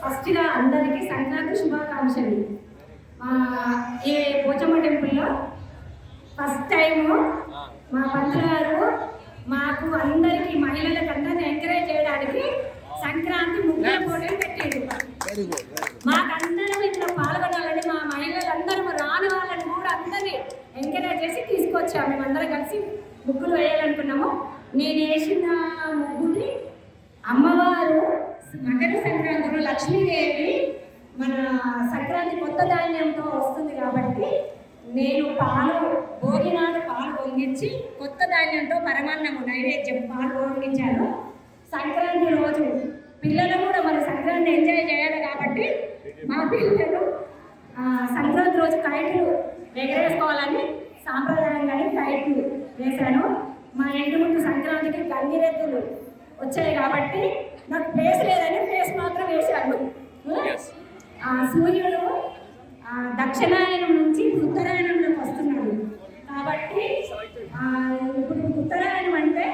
ఫస్ట్గా అందరికీ సంక్రాంతి శుభాకాంక్షలు. ఈ పోచమ్మ టెంపుల్లో ఫస్ట్ టైము మా పంతులు గారు మాకు అందరికీ మహిళలకు అందరినీ ఎంకరేజ్ చేయడానికి సంక్రాంతి ముగ్గుల పోటీలు పెట్టారు. మాకందరం ఇంట్లో పాల్గొనాలని మా మహిళలందరం రాని వాళ్ళని కూడా అందరినీ ఎంకరేజ్ చేసి తీసుకొచ్చాము. మేమందరం కలిసి ముగ్గులు వేయాలనుకున్నాము. నేను వేసిన ముగ్గుని అమ్మవారు మకర సంక్రాంతిలో లక్ష్మీదేవి మన సంక్రాంతి కొత్త ధాన్యంతో వస్తుంది కాబట్టి నేను భోగి నాడు పాలు పొంగించి కొత్త ధాన్యంతో పరమాన్నము నైవేద్యం పాలు పొంగించాను. సంక్రాంతి రోజు పిల్లలు కూడా మన సంక్రాంతి ఎంజాయ్ చేయాలి కాబట్టి మా పిల్లలు సంక్రాంతి రోజు కైట్లు ఎగరేసుకోవాలని సాంప్రదాయంగానే కైట్లు వేశాను. మా ఇంటి ముందు సంక్రాంతికి గంగిరెద్దులు వచ్చాయి కాబట్టి నాకు ప్లేస్ లేదని ప్లేస్ మాత్రం వేశాను. సూర్యుడు దక్షిణాయనం నుంచి ఉత్తరాయణంలోకి వస్తున్నాడు కాబట్టి ఇప్పుడు ఉత్తరాయణం అంటే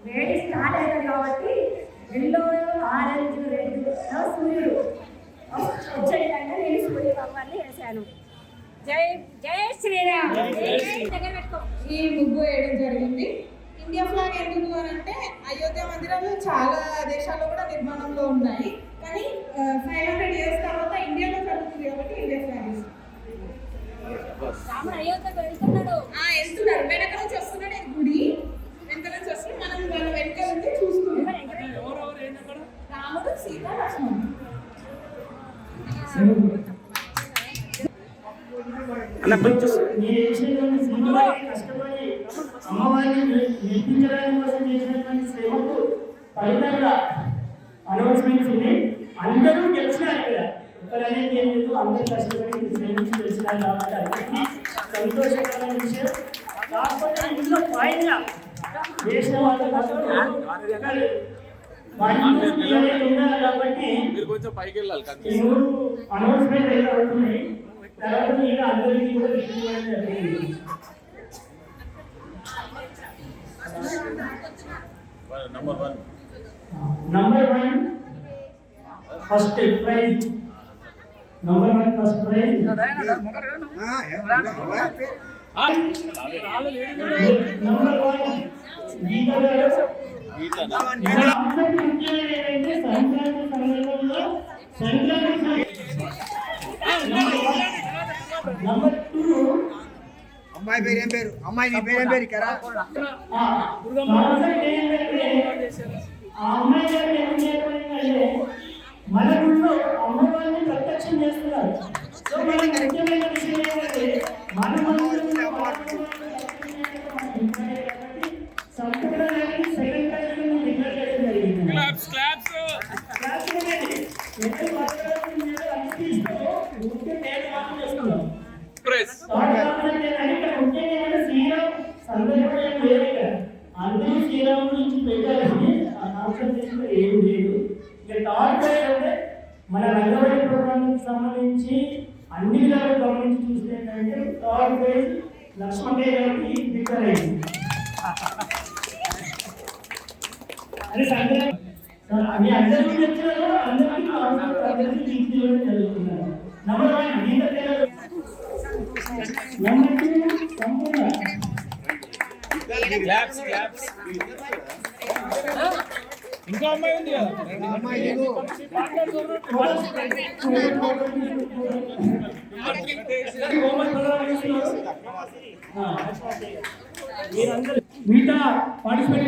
వేడి స్టార్ట్ అవుతుంది కాబట్టి ఎల్లో ఆరెంజ్ రెడ్ సూర్యుడు వచ్చేటంటే నేను సూర్యభగవాన్ని వేశాను. జై జై శ్రీరామ్. ఈ ముగ్గు వేయడం జరిగింది. ఇండియా ఫ్లాగ్ ఎందుకు అని అంటే అయోధ్య మందిరాలు చాలా దేశాల్లో కూడా నిర్మాణంలో ఉన్నాయి, కానీ 500 years తర్వాత ఇండియాలో జరుగుతుంది కాబట్టి ఇండియా ఫ్లాగ్ వెళ్తున్నారు. వెనక నుంచి వస్తున్నాడు గుడి, వెనక నుంచి వస్తున్నాడు. మనం వాళ్ళ వెనక నుంచి చూస్తున్నాం. రాముడు సీత లక్ష్మణుడు. అమ్మవారిని నిర్మించడానికి కోసం చేసినటువంటి శ్రమకు ఫలితంగా అనౌన్స్మెంట్స్ ఉన్నాయి. అందరూ గెలిచినారు. ఇక్కడ ఒకరనేది ఏం లేదు, అందరూ కష్టపడి శ్రమించి గెలిచినారు కాబట్టి అందరికీ సంతోషకరమైన విషయం. కాకపోతే ఇందులో ఫైనల్గా చేసిన వాళ్ళు ఉండాలి కాబట్టి అనౌన్స్మెంట్ అయితే అవుతున్నాయి. తర్వాత ఇంకా అందరికీ కూడా జరిగింది. Number one first prize. Number one first prize. Number one Number two అమ్మాయి పేరు ఏం పేరు? అమ్మాయి నీ పేరు ఏం పేరు? ఇక్కడ మన గుళ్ళో అమ్మవారిని ప్రత్యక్షం చేస్తున్నారు. సో మనకి ముఖ్యమైన విషయం ఏంటంటే మన సంపూర్ణానికి సెకండ్ ప్రైజ్ డిక్లేర్ చేయడం జరిగింది. అందరూ శ్రీరాముడు నుంచి పెట్టాలని ఆ కాన్సెప్ట్ ఏమి లేదు. ఇక థర్డ్ ప్రైజ్ అంటే మన రంగవల్లి ప్రోగ్రామ్కి సంబంధించి అన్ని విధాలు గమనించి చూస్తే ఏంటంటే థర్డ్ ప్రైజ్ లక్ష్మణయ్య గారికి డిక్లేర్ అయింది. అది సంక్రాంతి మీ అందరూ తెచ్చారు. అందరికీ తీసుకెళ్ళడం జరుగుతున్నారు. నెంబర్ వన్ నెంబర్ టూ సంపూర్ణ ఇంకా అమ్మాయి ఉంది కదా, మీరందరూ మిగతా పార్టిసిపేట్